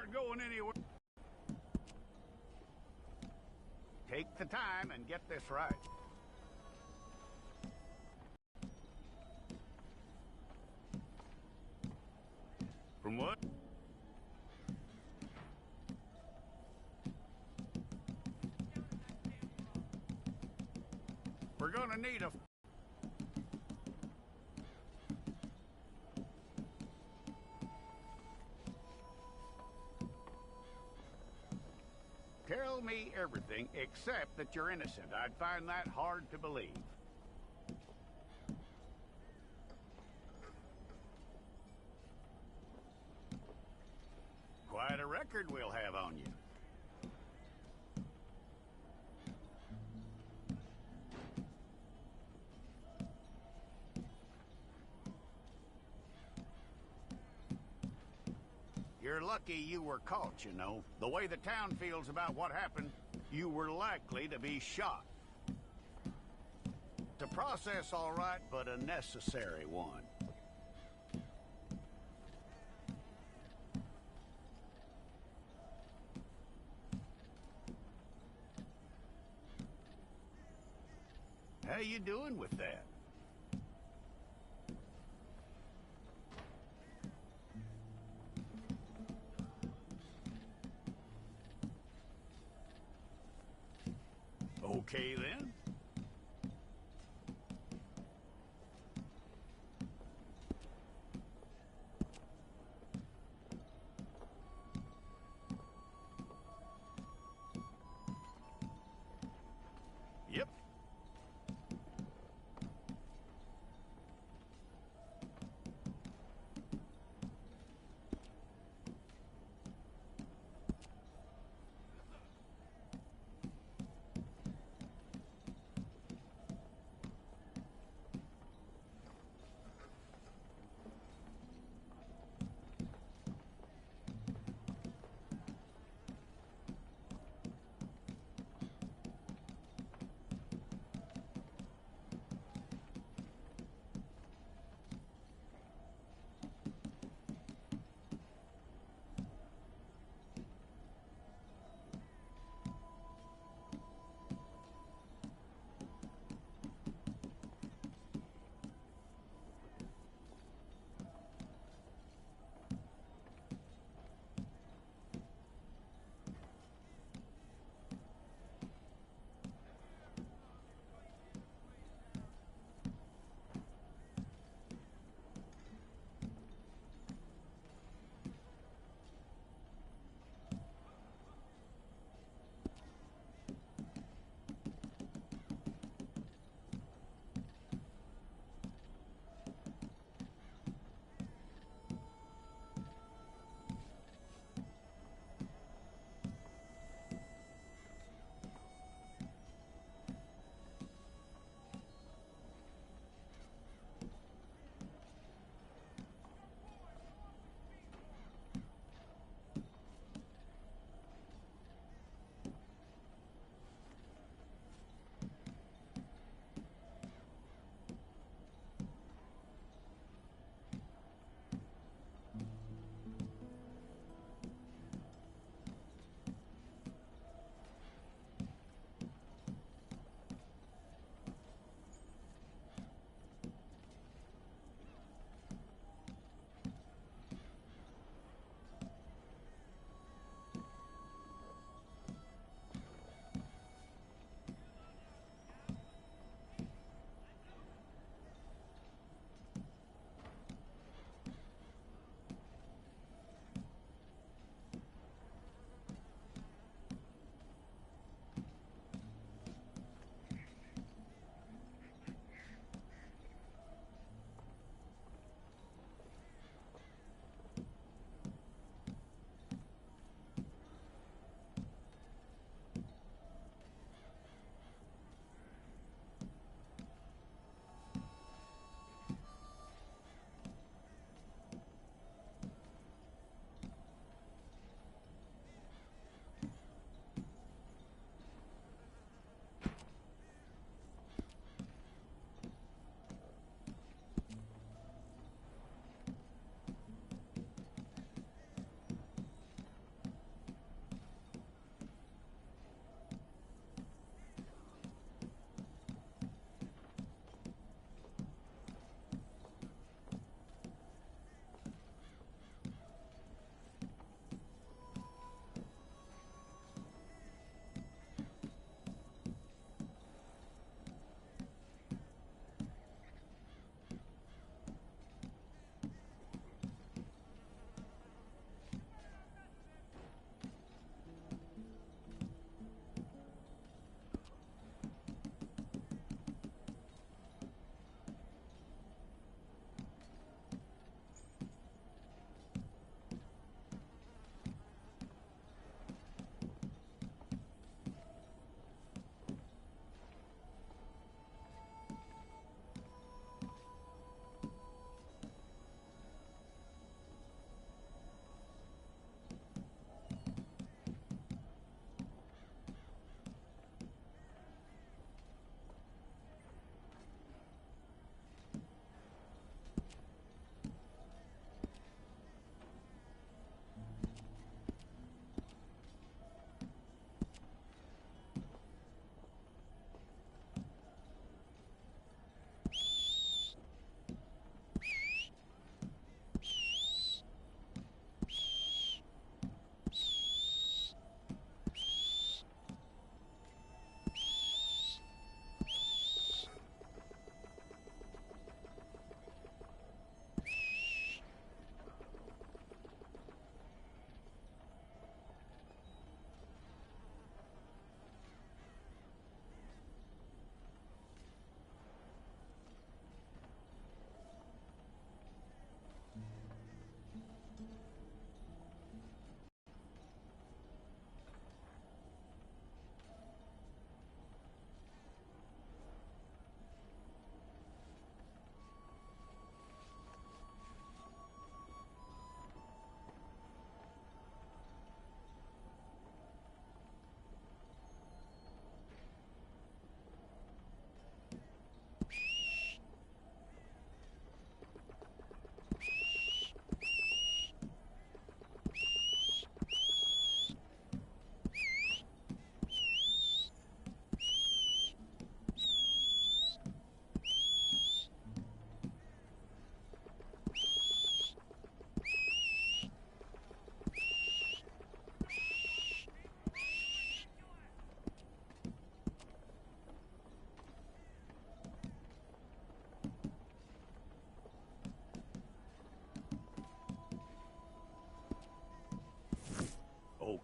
aren't going anywhere. Take the time and get this right. From what? We're gonna need a... Tell me everything except that you're innocent. I'd find that hard to believe. Quite a record we'll have on you. You're lucky you were caught, you know. The way the town feels about what happened, you were likely to be shot. It's a process, all right, but a necessary one. How you doing with that? Okay, then. Yep.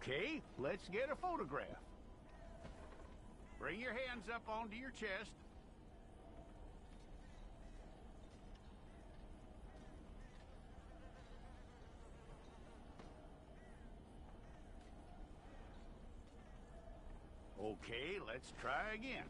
Okay, let's get a photograph. Bring your hands up onto your chest. Okay, let's try again.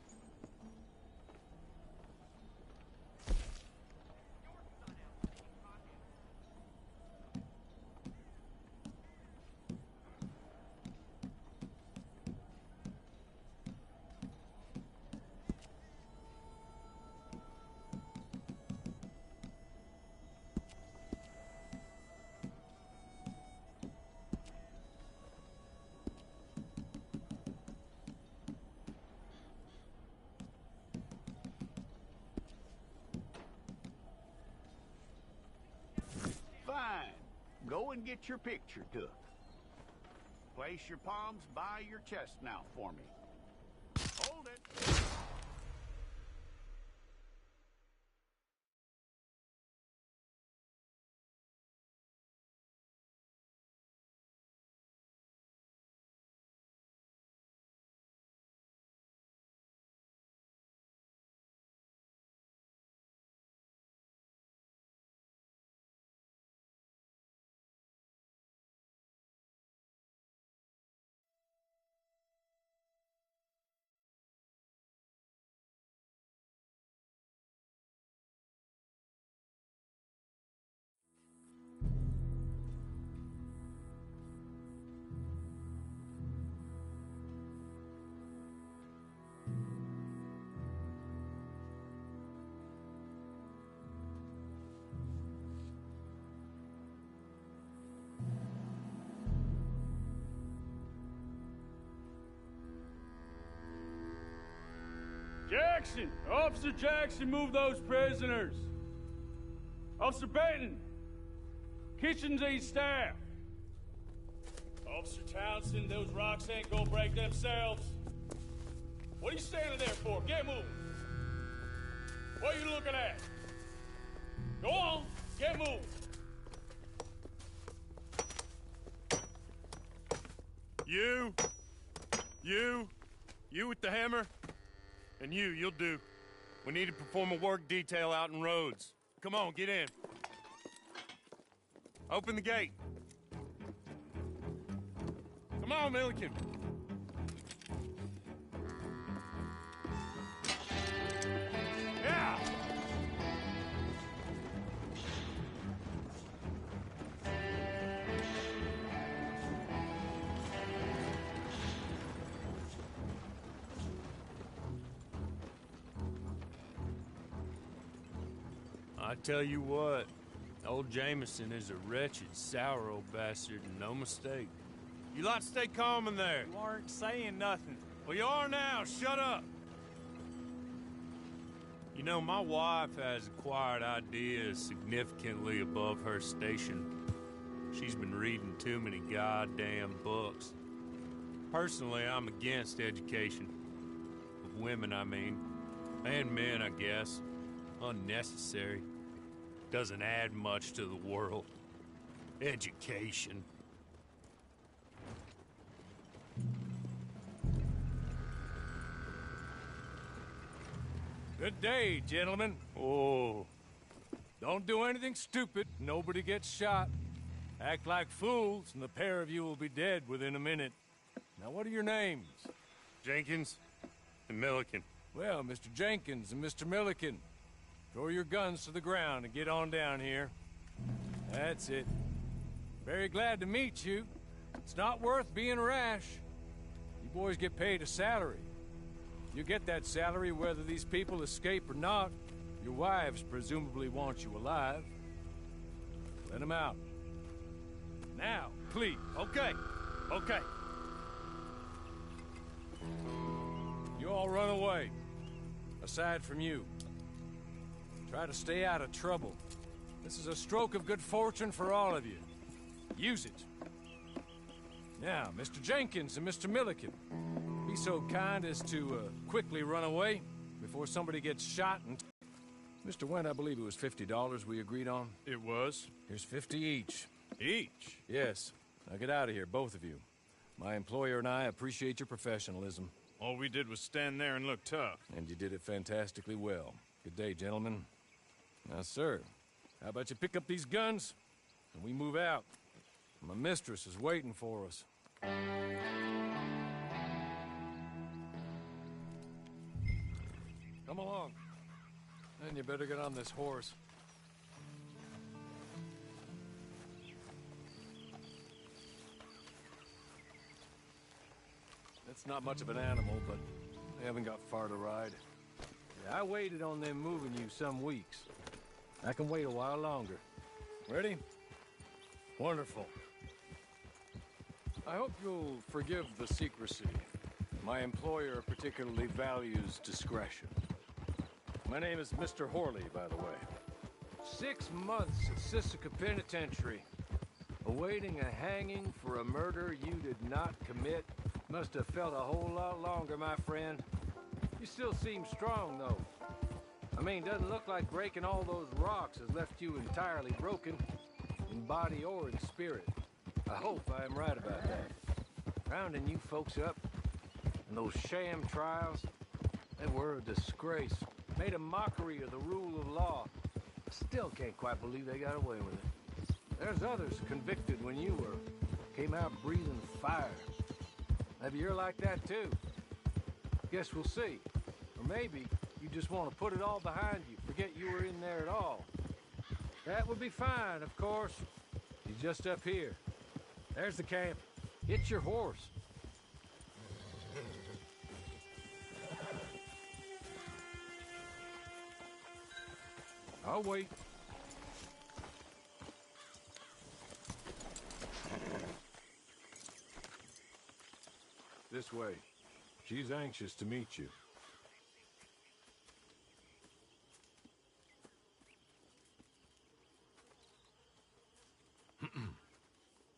Fine. Go and get your picture took. Place your palms by your chest now for me. Hold it. Jackson! Officer Jackson, move those prisoners! Officer Benton! Kitchens aid staff! Officer Townsend, those rocks ain't gonna break themselves. What are you standing there for? Get moving! What are you looking at? Go on, get moving! You with the hammer? And you'll do. We need to perform a work detail out in Rhodes. Come on, get in. Open the gate. Come on, Milliken. Yeah! I tell you what, old Jameson is a wretched, sour old bastard, and no mistake. You lot stay calm in there. You aren't saying nothing. Well, you are now. Shut up. You know, my wife has acquired ideas significantly above her station. She's been reading too many goddamn books. Personally, I'm against education. Of women, I mean. And men, I guess. Unnecessary. Doesn't add much to the world. Education. Good day, gentlemen. Oh. Don't do anything stupid. Nobody gets shot. Act like fools, and the pair of you will be dead within a minute. Now, what are your names? Jenkins and Milliken. Well, Mr. Jenkins and Mr. Milliken, throw your guns to the ground and get on down here. That's it. Very glad to meet you. It's not worth being rash. You boys get paid a salary. You get that salary whether these people escape or not. Your wives presumably want you alive. Let them out. Now, please. Okay. You all run away. Aside from you. Try to stay out of trouble. This is a stroke of good fortune for all of you. Use it. Now, Mr. Jenkins and Mr. Milliken, be so kind as to quickly run away before somebody gets shot and... Mr. Wendt, I believe it was $50 we agreed on. It was. Here's 50 each. Each? Yes. Now get out of here, both of you. My employer and I appreciate your professionalism. All we did was stand there and look tough. And you did it fantastically well. Good day, gentlemen. Now, sir, how about you pick up these guns and we move out? My mistress is waiting for us. Come along. And you better get on this horse. It's not much of an animal, but they haven't got far to ride. Yeah, I waited on them moving you some weeks. I can wait a while longer. Ready? Wonderful. I hope you'll forgive the secrecy. My employer particularly values discretion. My name is Mr. Horley, by the way. 6 months at Sisika Penitentiary, awaiting a hanging for a murder you did not commit. Must have felt a whole lot longer, my friend. You still seem strong, though. I mean, doesn't look like breaking all those rocks has left you entirely broken, in body or in spirit. I hope I am right about that. Rounding you folks up, and those sham trials, they were a disgrace. Made a mockery of the rule of law. I still can't quite believe they got away with it. There's others convicted when you were. Came out breathing fire. Maybe you're like that too. Guess we'll see. Or maybe you just want to put it all behind you, forget you were in there at all. That would be fine, of course. You're just up here. There's the camp. Hit your horse. I'll wait. This way. She's anxious to meet you.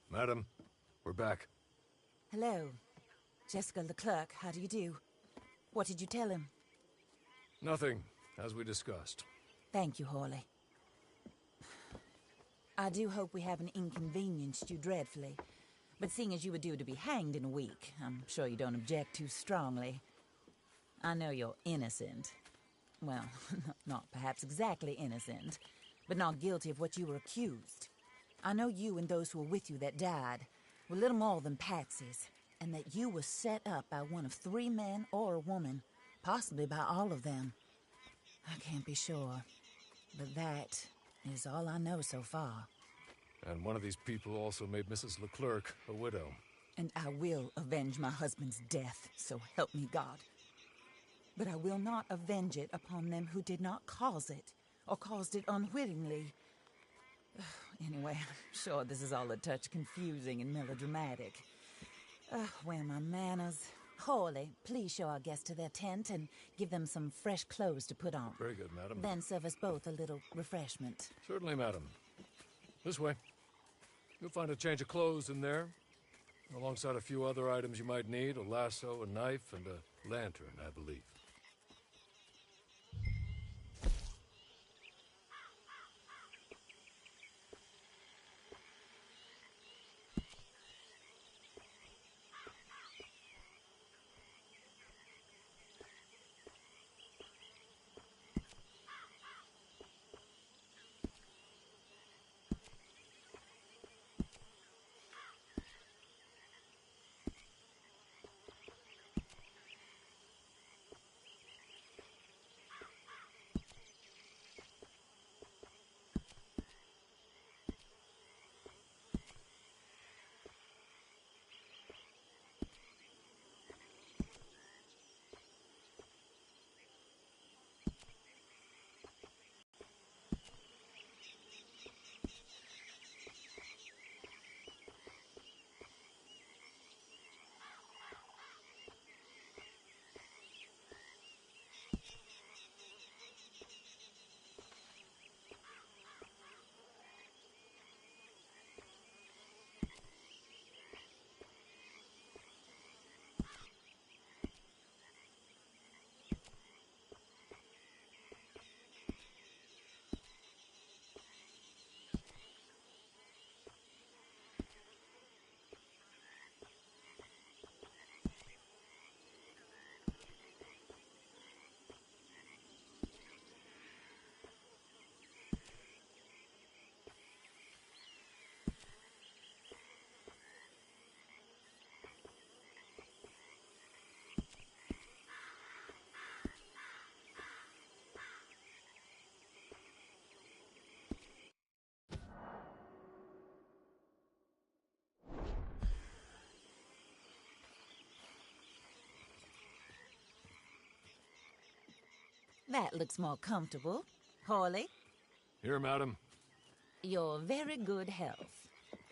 Madam, we're back. Hello. Jessica Leclerc, how do you do? What did you tell him? Nothing, as we discussed. Thank you, Horley. I do hope we haven't inconvenienced you dreadfully. But seeing as you were due to be hanged in a week, I'm sure you don't object too strongly. I know you're innocent. Well, not perhaps exactly innocent, but not guilty of what you were accused. I know you and those who were with you that died were little more than patsies, and that you were set up by one of 3 men or a woman, possibly by all of them. I can't be sure, but that is all I know so far. And one of these people also made Mrs. Leclerc a widow. And I will avenge my husband's death, so help me God. But I will not avenge it upon them who did not cause it, or caused it unwittingly. Anyway, I'm sure this is all a touch confusing and melodramatic. Where are my manners? Horley, please show our guests to their tent and give them some fresh clothes to put on. Very good, madam. Then serve us both a little refreshment. Certainly, madam. This way. You'll find a change of clothes in there, alongside a few other items you might need, a lasso, a knife, and a lantern, I believe. That looks more comfortable. Hawley, Here, madam. your very good health.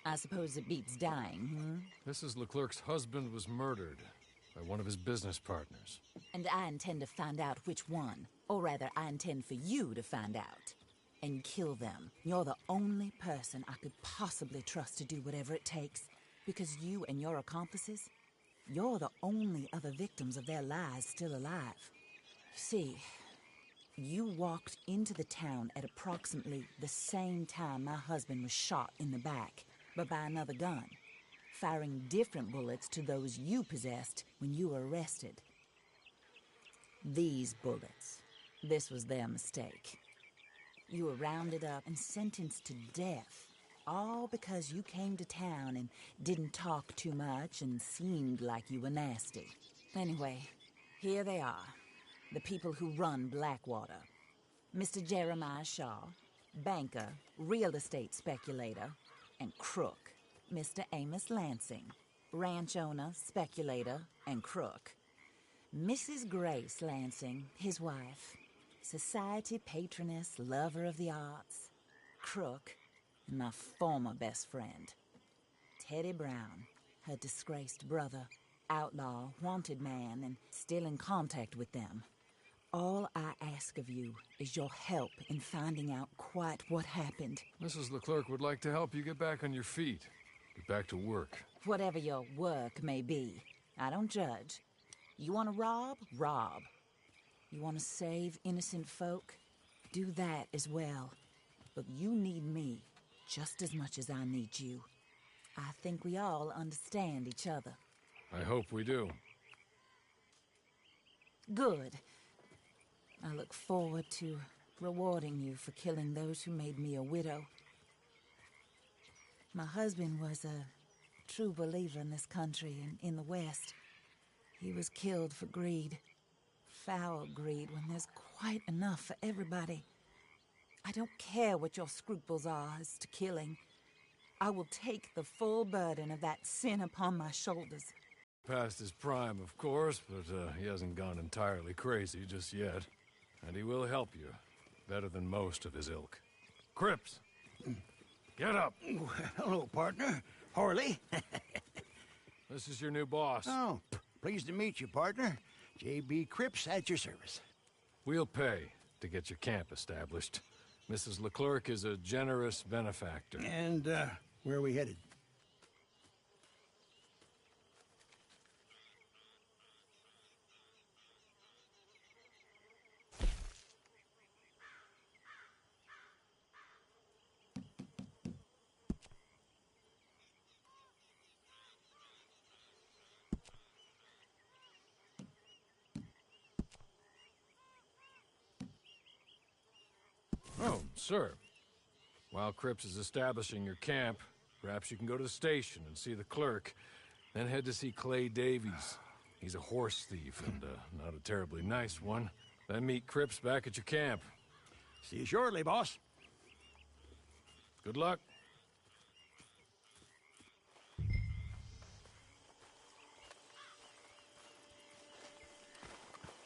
I suppose it beats dying, Mrs. Leclerc's husband was murdered by one of his business partners. And I intend to find out which one. Or rather, I intend for you to find out. And kill them. You're the only person I could possibly trust to do whatever it takes. Because you and your accomplices, you're the only other victims of their lies still alive. You see, you walked into the town at approximately the same time my husband was shot in the back, but by another gun, firing different bullets to those you possessed when you were arrested. These bullets, this was their mistake. You were rounded up and sentenced to death, all because you came to town and didn't talk too much and seemed like you were nasty. Anyway, here they are, the people who run Blackwater. Mr. Jeremiah Shaw, banker, real estate speculator, and crook. Mr. Amos Lansing, ranch owner, speculator, and crook. Mrs. Grace Lansing, his wife, society patroness, lover of the arts, crook, and my former best friend. Teddy Brown, her disgraced brother, outlaw, wanted man, and still in contact with them. All I ask of you is your help in finding out quite what happened. Mrs. Leclerc would like to help you get back on your feet. Get back to work. Whatever your work may be, I don't judge. You want to rob? Rob. You want to save innocent folk? Do that as well. But you need me just as much as I need you. I think we all understand each other. I hope we do. Good. I look forward to rewarding you for killing those who made me a widow. My husband was a true believer in this country and in the West. He was killed for greed. Foul greed when there's quite enough for everybody. I don't care what your scruples are as to killing. I will take the full burden of that sin upon my shoulders. Past his prime, of course, but he hasn't gone entirely crazy just yet. And he will help you, better than most of his ilk. Cripps! Get up! Hello, partner. Harley. This is your new boss. Oh, pleased to meet you, partner. J.B. Cripps at your service. We'll pay to get your camp established. Mrs. Leclerc is a generous benefactor. And, where are we headed? Oh, sir. While Cripps is establishing your camp, perhaps you can go to the station and see the clerk, then head to see Clay Davies. He's a horse thief and not a terribly nice one. Then meet Cripps back at your camp. See you shortly, boss. Good luck.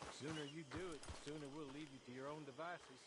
The sooner you do it, the sooner we'll leave you to your own devices.